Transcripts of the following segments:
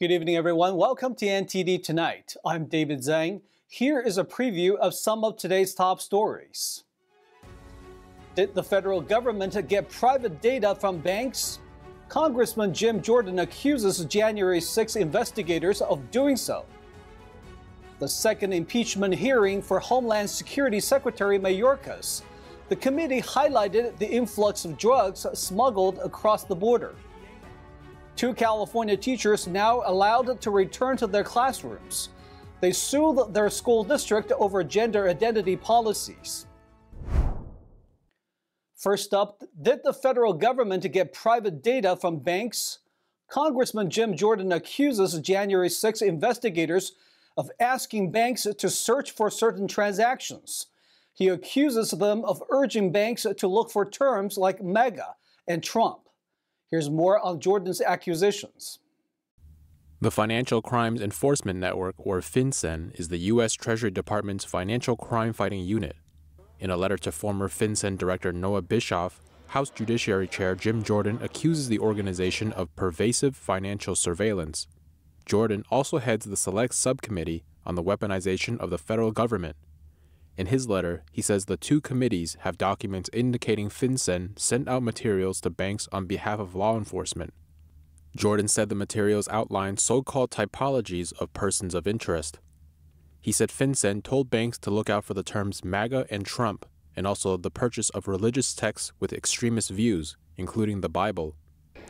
Good evening, everyone. Welcome to NTD Tonight. I'm David Zhang. Here is a preview of some of today's top stories. Did the federal government get private data from banks? Congressman Jim Jordan accuses January 6 investigators of doing so. The second impeachment hearing for Homeland Security Secretary Mayorkas. The committee highlighted the influx of drugs smuggled across the border. 2 California teachers now allowed to return to their classrooms. They sued their school district over gender identity policies. First up, did the federal government get private data from banks? Congressman Jim Jordan accuses January 6 investigators of asking banks to search for certain transactions. He accuses them of urging banks to look for terms like MAGA and Trump. Here's more on Jordan's accusations. The Financial Crimes Enforcement Network, or FinCEN, is the U.S. Treasury Department's financial crime fighting unit. In a letter to former FinCEN Director Noah Bischoff, House Judiciary Chair Jim Jordan accuses the organization of pervasive financial surveillance. Jordan also heads the Select Subcommittee on the Weaponization of the Federal Government. In his letter, he says the 2 committees have documents indicating FinCEN sent out materials to banks on behalf of law enforcement. Jordan said the materials outlined so-called typologies of persons of interest. He said FinCEN told banks to look out for the terms MAGA and Trump, and also the purchase of religious texts with extremist views, including the Bible.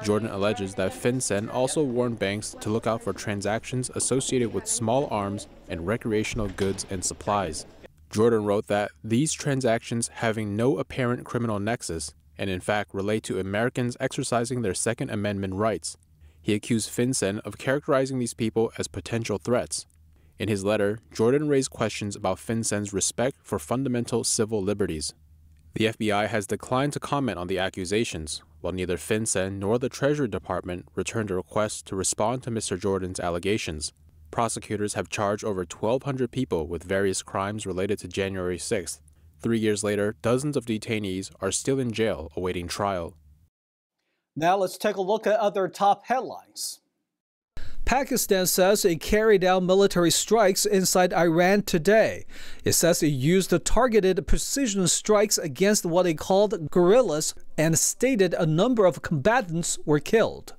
Jordan alleges that FinCEN also warned banks to look out for transactions associated with small arms and recreational goods and supplies. Jordan wrote that these transactions having no apparent criminal nexus and in fact relate to Americans exercising their Second Amendment rights. He accused FinCEN of characterizing these people as potential threats. In his letter, Jordan raised questions about FinCEN's respect for fundamental civil liberties. The FBI has declined to comment on the accusations, while neither FinCEN nor the Treasury Department returned a request to respond to Mr. Jordan's allegations. Prosecutors have charged over 1,200 people with various crimes related to January 6th. 3 years later, dozens of detainees are still in jail awaiting trial. Now let's take a look at other top headlines. Pakistan says it carried out military strikes inside Iran today. It says it used targeted precision strikes against what it called guerrillas and stated a number of combatants were killed.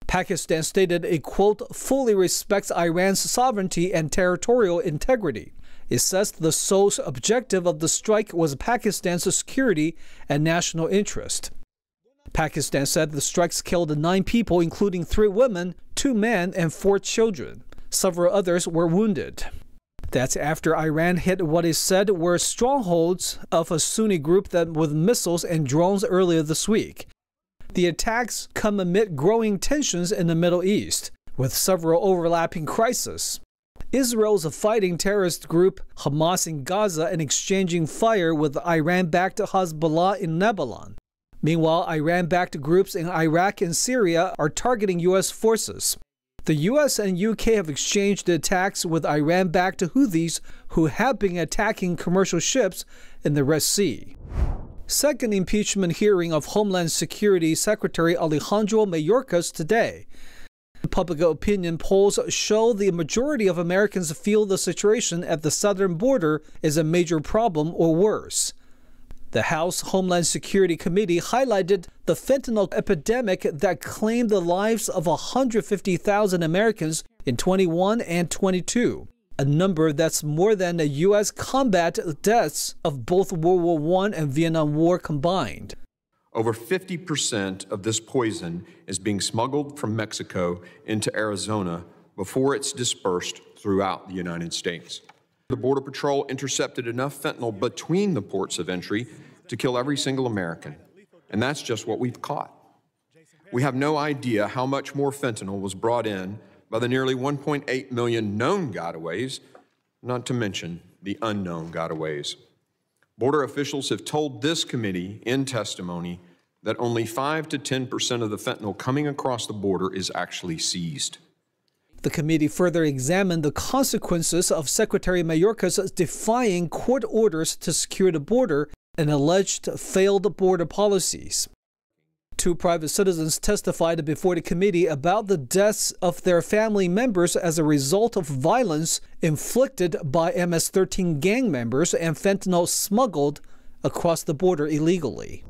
Pakistan stated it, quote, fully respects Iran's sovereignty and territorial integrity. It says the sole objective of the strike was Pakistan's security and national interest. Pakistan said the strikes killed 9 people, including 3 women, 2 men, and 4 children. Several others were wounded. That's after Iran hit what it said were strongholds of a Sunni group with missiles and drones earlier this week. The attacks come amid growing tensions in the Middle East, with several overlapping crises. Israel's fighting terrorist group Hamas in Gaza and exchanging fire with Iran-backed Hezbollah in Lebanon. Meanwhile, Iran-backed groups in Iraq and Syria are targeting U.S. forces. The U.S. and U.K. have exchanged attacks with Iran-backed Houthis who have been attacking commercial ships in the Red Sea. Second impeachment hearing of Homeland Security Secretary Alejandro Mayorkas today. Public opinion polls show the majority of Americans feel the situation at the southern border is a major problem or worse. The House Homeland Security Committee highlighted the fentanyl epidemic that claimed the lives of 150,000 Americans in 21 and 22. A number that's more than the U.S. combat deaths of both World War I and Vietnam War combined. Over 50% of this poison is being smuggled from Mexico into Arizona before it's dispersed throughout the United States. The Border Patrol intercepted enough fentanyl between the ports of entry to kill every single American, and that's just what we've caught. We have no idea how much more fentanyl was brought in by the nearly 1.8 million known gotaways, not to mention the unknown gotaways. Border officials have told this committee in testimony that only 5 to 10% of the fentanyl coming across the border is actually seized. The committee further examined the consequences of Secretary Mayorkas defying court orders to secure the border and alleged failed border policies. Two private citizens testified before the committee about the deaths of their family members as a result of violence inflicted by MS-13 gang members and fentanyl smuggled across the border illegally.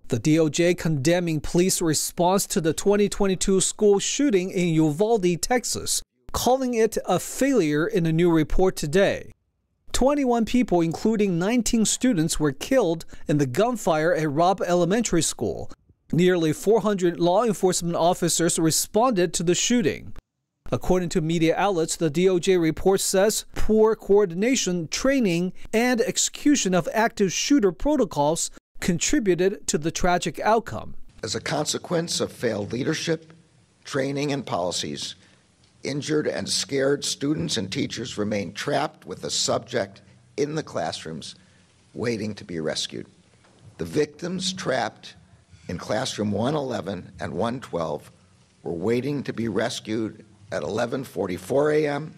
The DOJ condemning police response to the 2022 school shooting in Uvalde, Texas, calling it a failure in a new report today. 21 people, including 19 students, were killed in the gunfire at Robb Elementary School. Nearly 400 law enforcement officers responded to the shooting. According to media outlets, the DOJ report says poor coordination, training, and execution of active shooter protocols contributed to the tragic outcome. As a consequence of failed leadership, training, and policies, injured and scared students and teachers remain trapped with the subject in the classrooms waiting to be rescued. The victims trapped in classroom 111 and 112 were waiting to be rescued at 11:44 a.m.,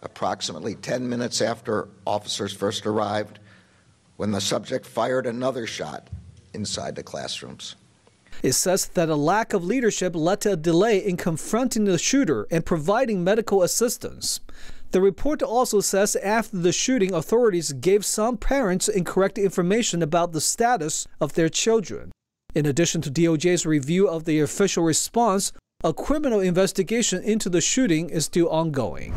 approximately 10 minutes after officers first arrived, when the subject fired another shot inside the classrooms. It says that a lack of leadership led to a delay in confronting the shooter and providing medical assistance. The report also says after the shooting, authorities gave some parents incorrect information about the status of their children. In addition to DOJ's review of the official response, a criminal investigation into the shooting is still ongoing.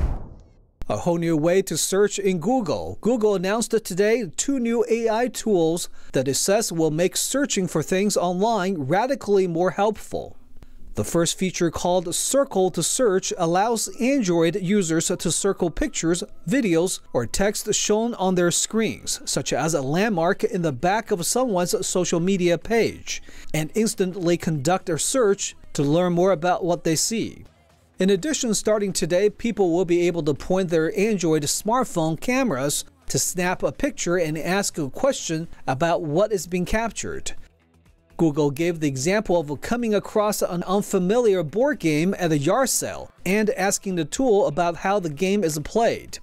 A whole new way to search in Google. Google announced today 2 new AI tools that it says will make searching for things online radically more helpful. The first feature, called Circle to Search, allows Android users to circle pictures, videos, or text shown on their screens, such as a landmark in the back of someone's social media page, and instantly conduct a search to learn more about what they see. In addition, starting today, people will be able to point their Android smartphone cameras to snap a picture and ask a question about what is being captured. Google gave the example of coming across an unfamiliar board game at a yard sale and asking the tool about how the game is played.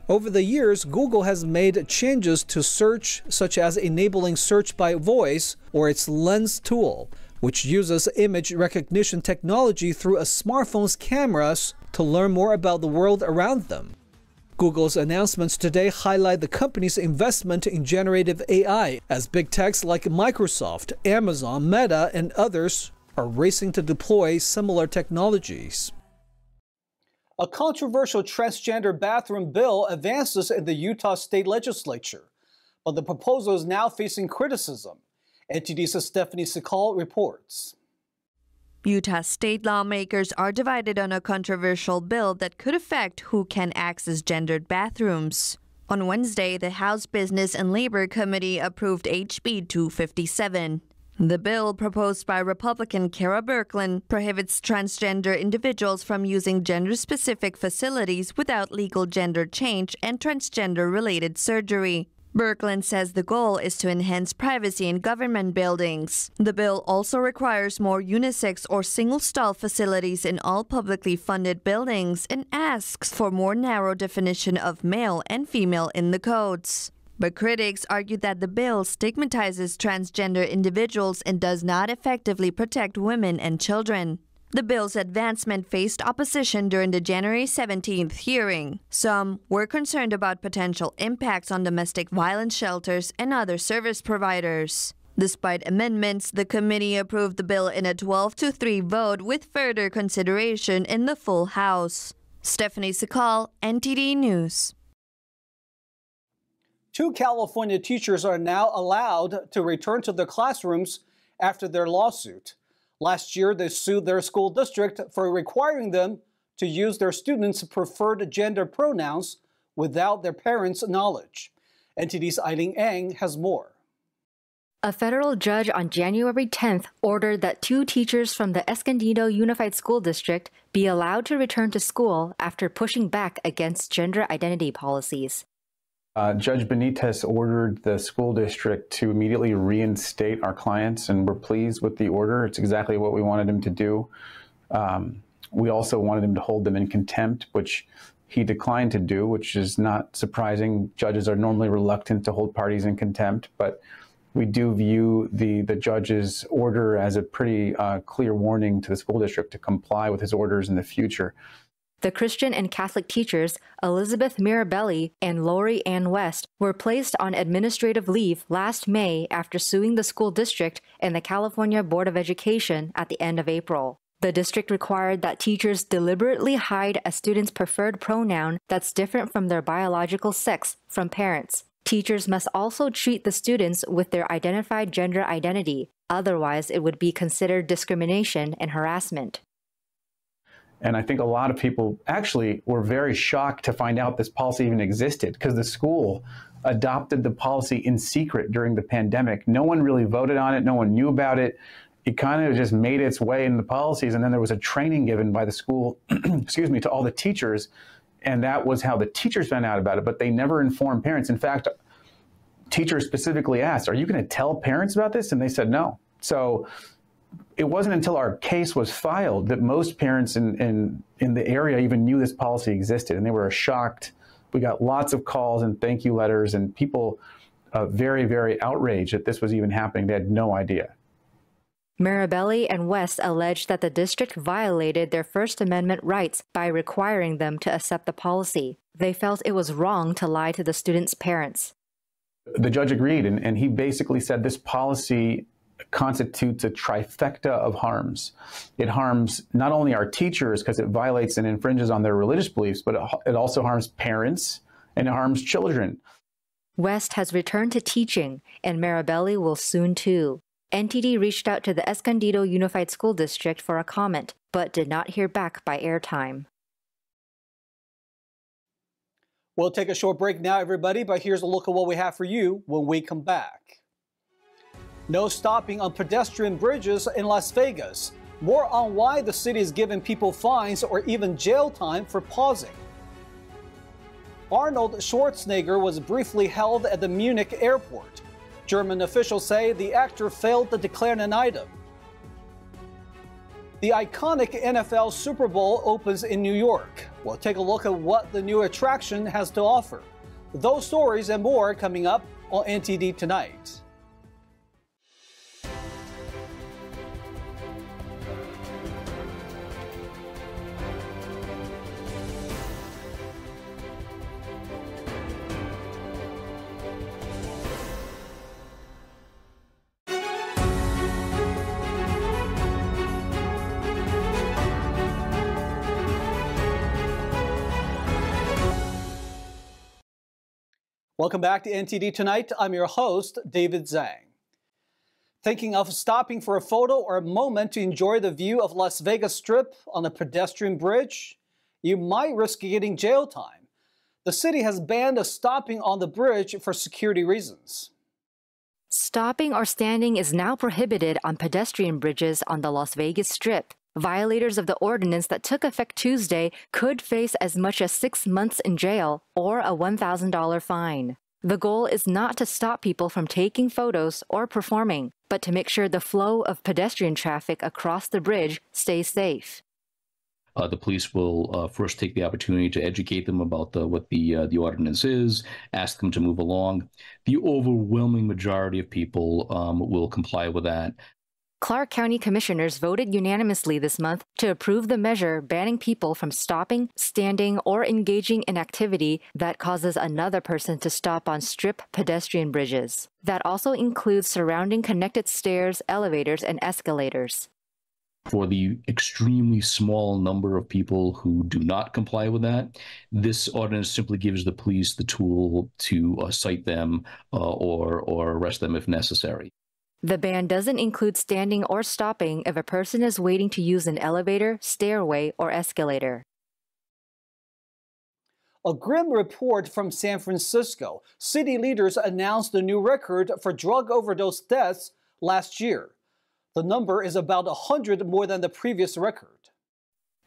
Over the years, Google has made changes to search, such as enabling search by voice or its Lens tool, which uses image recognition technology through a smartphone's cameras to learn more about the world around them. Google's announcements today highlight the company's investment in generative AI, as big techs like Microsoft, Amazon, Meta, and others are racing to deploy similar technologies. A controversial transgender bathroom bill advances in the Utah State Legislature, but the proposal is now facing criticism. NTD's Stephanie Sikal reports. Utah state lawmakers are divided on a controversial bill that could affect who can access gendered bathrooms. On Wednesday, the House Business and Labor Committee approved HB 257. The bill, proposed by Republican Kara Birkeland, prohibits transgender individuals from using gender-specific facilities without legal gender change and transgender-related surgery. Birkeland says the goal is to enhance privacy in government buildings. The bill also requires more unisex or single-stall facilities in all publicly funded buildings and asks for more narrow definition of male and female in the codes. But critics argue that the bill stigmatizes transgender individuals and does not effectively protect women and children. The bill's advancement faced opposition during the January 17th hearing. Some were concerned about potential impacts on domestic violence shelters and other service providers. Despite amendments, the committee approved the bill in a 12-3 vote with further consideration in the full House. Stephanie Sikal, NTD News. 2 California teachers are now allowed to return to their classrooms after their lawsuit. Last year, they sued their school district for requiring them to use their students' preferred gender pronouns without their parents' knowledge. NTD's Eileen Ang has more. A federal judge on January 10th ordered that 2 teachers from the Escondido Unified School District be allowed to return to school after pushing back against gender identity policies. Judge Benitez ordered the school district to immediately reinstate our clients, and we're pleased with the order. It's exactly what we wanted him to do. We also wanted him to hold them in contempt, which he declined to do, which is not surprising. Judges are normally reluctant to hold parties in contempt, but we do view the judge's order as a pretty clear warning to the school district to comply with his orders in the future. The Christian and Catholic teachers, Elizabeth Mirabelli and Lori Ann West, were placed on administrative leave last May after suing the school district and the California Board of Education at the end of April. The district required that teachers deliberately hide a student's preferred pronoun that's different from their biological sex from parents. Teachers must also treat the students with their identified gender identity, otherwise it would be considered discrimination and harassment. And I think a lot of people actually were very shocked to find out this policy even existed, because the school adopted the policy in secret during the pandemic. No one really voted on it. No one knew about it. It kind of just made its way in the policies. And then there was a training given by the school, excuse me, to all the teachers. And that was how the teachers found out about it. But they never informed parents. In fact, teachers specifically asked, are you going to tell parents about this? And they said no. So it wasn't until our case was filed that most parents in the area even knew this policy existed, and they were shocked. We got lots of calls and thank you letters, and people very, very outraged that this was even happening. They had no idea. Mirabelli and West alleged that the district violated their First Amendment rights by requiring them to accept the policy. They felt it was wrong to lie to the students' parents. The judge agreed, and he basically said this policy constitutes a trifecta of harms. It harms not only our teachers because it violates and infringes on their religious beliefs, but it also harms parents and it harms children. West has returned to teaching, and Mirabelli will soon too. NTD reached out to the Escondido Unified School District for a comment, but did not hear back by airtime. We'll take a short break now, everybody, but here's a look at what we have for you when we come back. No stopping on pedestrian bridges in Las Vegas. More on why the city is giving people fines or even jail time for pausing. Arnold Schwarzenegger was briefly held at the Munich Airport. German officials say the actor failed to declare an item. The iconic NFL Super Bowl opens in New York. We'll take a look at what the new attraction has to offer. Those stories and more coming up on NTD Tonight. Welcome back to NTD Tonight. I'm your host, David Zhang. Thinking of stopping for a photo or a moment to enjoy the view of Las Vegas Strip on a pedestrian bridge? You might risk getting jail time. The city has banned stopping on the bridge for security reasons. Stopping or standing is now prohibited on pedestrian bridges on the Las Vegas Strip. Violators of the ordinance that took effect Tuesday could face as much as 6 months in jail or a $1,000 fine. The goal is not to stop people from taking photos or performing, but to make sure the flow of pedestrian traffic across the bridge stays safe. The police will first take the opportunity to educate them about what the ordinance is, ask them to move along. The overwhelming majority of people will comply with that. Clark County commissioners voted unanimously this month to approve the measure banning people from stopping, standing, or engaging in activity that causes another person to stop on strip pedestrian bridges. That also includes surrounding connected stairs, elevators, and escalators. For the extremely small number of people who do not comply with that, this ordinance simply gives the police the tool to cite them or arrest them if necessary. The ban doesn't include standing or stopping if a person is waiting to use an elevator, stairway, or escalator. A grim report from San Francisco. City leaders announced a new record for drug overdose deaths last year. The number is about 100 more than the previous record.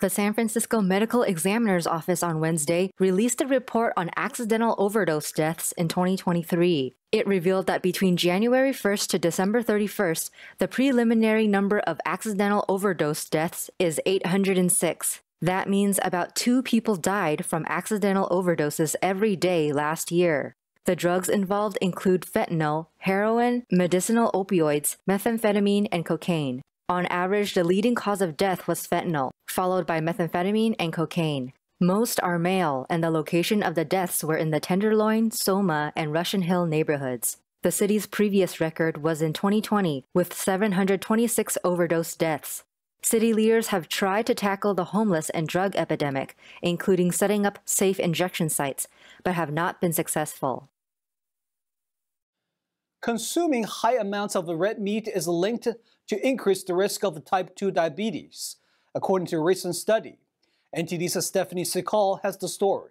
The San Francisco Medical Examiner's Office on Wednesday released a report on accidental overdose deaths in 2023. It revealed that between January 1st to December 31st, the preliminary number of accidental overdose deaths is 806. That means about 2 people died from accidental overdoses every day last year. The drugs involved include fentanyl, heroin, medicinal opioids, methamphetamine, and cocaine. On average, the leading cause of death was fentanyl, followed by methamphetamine and cocaine. Most are male, and the location of the deaths were in the Tenderloin, Soma, and Russian Hill neighborhoods. The city's previous record was in 2020, with 726 overdose deaths. City leaders have tried to tackle the homeless and drug epidemic, including setting up safe injection sites, but have not been successful. Consuming high amounts of the red meat is linked to increase the risk of type 2 diabetes, according to a recent study. NTD's Stephanie Sikal has the story.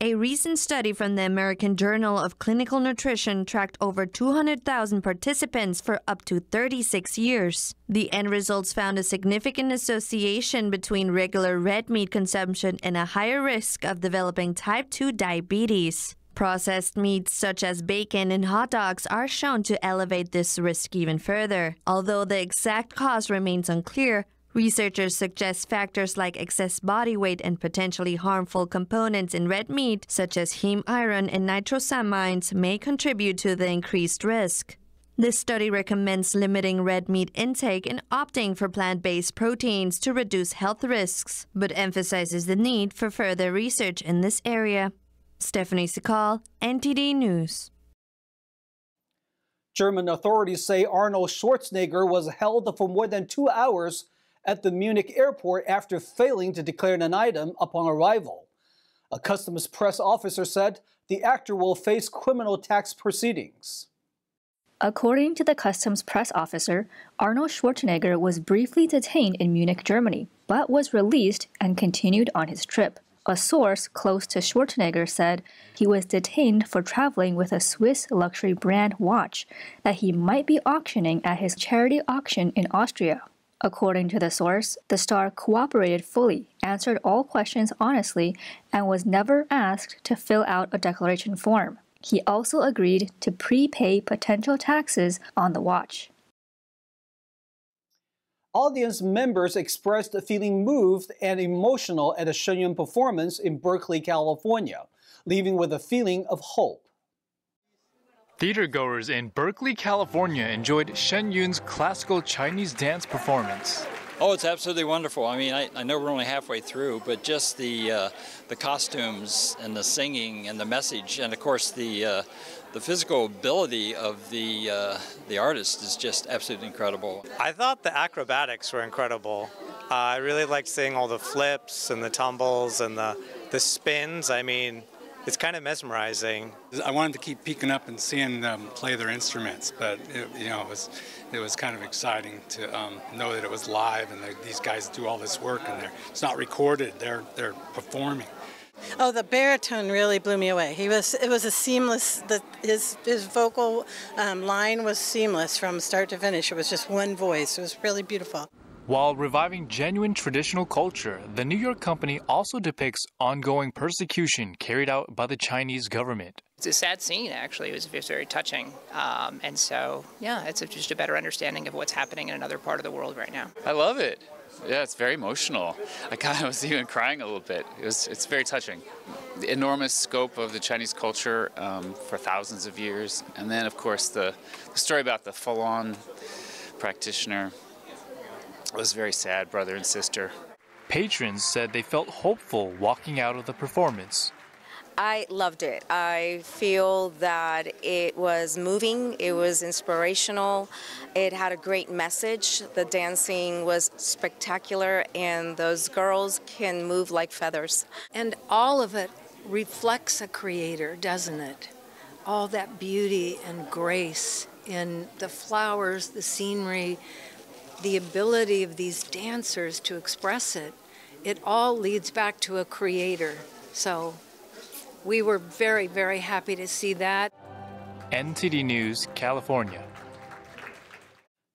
A recent study from the American Journal of Clinical Nutrition tracked over 200,000 participants for up to 36 years. The end results found a significant association between regular red meat consumption and a higher risk of developing type 2 diabetes. Processed meats such as bacon and hot dogs are shown to elevate this risk even further. Although the exact cause remains unclear, researchers suggest factors like excess body weight and potentially harmful components in red meat, such as heme iron and nitrosamines, may contribute to the increased risk. This study recommends limiting red meat intake and opting for plant-based proteins to reduce health risks, but emphasizes the need for further research in this area. Stephanie Sikal, NTD News. German authorities say Arnold Schwarzenegger was held for more than 2 hours at the Munich Airport after failing to declare an item upon arrival. A customs press officer said the actor will face criminal tax proceedings. According to the customs press officer, Arnold Schwarzenegger was briefly detained in Munich, Germany, but was released and continued on his trip. A source close to Schwarzenegger said he was detained for traveling with a Swiss luxury brand watch that he might be auctioning at his charity auction in Austria. According to the source, the star cooperated fully, answered all questions honestly, and was never asked to fill out a declaration form. He also agreed to prepay potential taxes on the watch. Audience members expressed feeling moved and emotional at a Shenyun performance in Berkeley, California, leaving with a feeling of hope. Theatergoers in Berkeley, California enjoyed Shenyun's classical Chinese dance performance. Oh, it's absolutely wonderful. I mean, I know we're only halfway through, but just the costumes and the singing and the message, and of course the physical ability of the artist is just absolutely incredible. I thought the acrobatics were incredible. I really liked seeing all the flips and the tumbles and the spins. I mean, it's kind of mesmerizing. I wanted to keep peeking up and seeing them play their instruments, but it was kind of exciting to know that it was live and these guys do all this work and it's not recorded. They're performing. Oh, the baritone really blew me away. It was a seamless. His vocal line was seamless from start to finish. It was just one voice. It was really beautiful. While reviving genuine traditional culture, the New York company also depicts ongoing persecution carried out by the Chinese government. It's a sad scene, actually. It was very touching. And so, yeah, it's just a better understanding of what's happening in another part of the world right now. I love it. Yeah, it's very emotional. I kind of was even crying a little bit. It's very touching. The enormous scope of the Chinese culture for thousands of years. And then, of course, the story about the full-on practitioner. It was very sad, brother and sister. Patrons said they felt hopeful walking out of the performance. I loved it. I feel that it was moving, it was inspirational, it had a great message. The dancing was spectacular, and those girls can move like feathers. And all of it reflects a creator, doesn't it? All that beauty and grace in the flowers, the scenery, the ability of these dancers to express it, it all leads back to a creator. So we were very, very happy to see that. NTD News, California.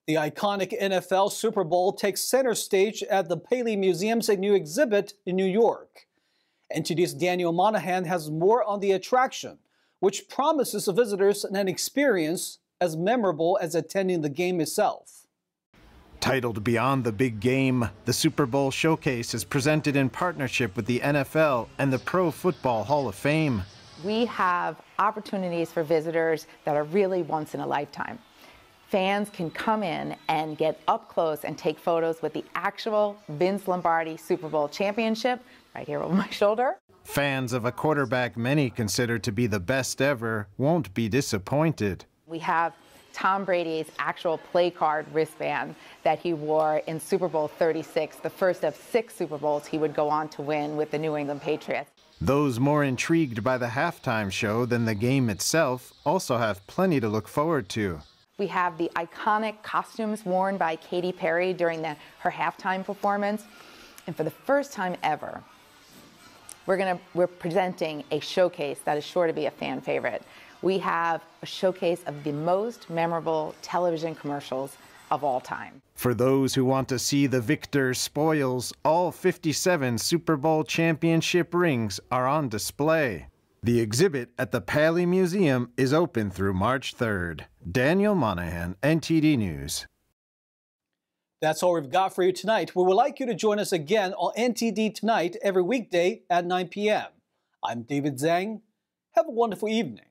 The iconic NFL Super Bowl takes center stage at the Paley Museum's new exhibit in New York. NTD's Daniel Monahan has more on the attraction, which promises visitors an experience as memorable as attending the game itself. Titled Beyond the Big Game, the Super Bowl Showcase is presented in partnership with the NFL and the Pro Football Hall of Fame. We have opportunities for visitors that are really once in a lifetime. Fans can come in and get up close and take photos with the actual Vince Lombardi Super Bowl championship right here over my shoulder. Fans of a quarterback many consider to be the best ever won't be disappointed. We have Tom Brady's actual play card wristband that he wore in Super Bowl 36, the first of 6 Super Bowls he would go on to win with the New England Patriots. Those more intrigued by the halftime show than the game itself also have plenty to look forward to. We have the iconic costumes worn by Katy Perry during her halftime performance. And for the first time ever, we're presenting a showcase that is sure to be a fan favorite. We have a showcase of the most memorable television commercials of all time. For those who want to see the victor's spoils, all 57 Super Bowl championship rings are on display. The exhibit at the Paley Museum is open through March 3rd. Daniel Monahan, NTD News. That's all we've got for you tonight. We would like you to join us again on NTD Tonight every weekday at 9 p.m. I'm David Zhang. Have a wonderful evening.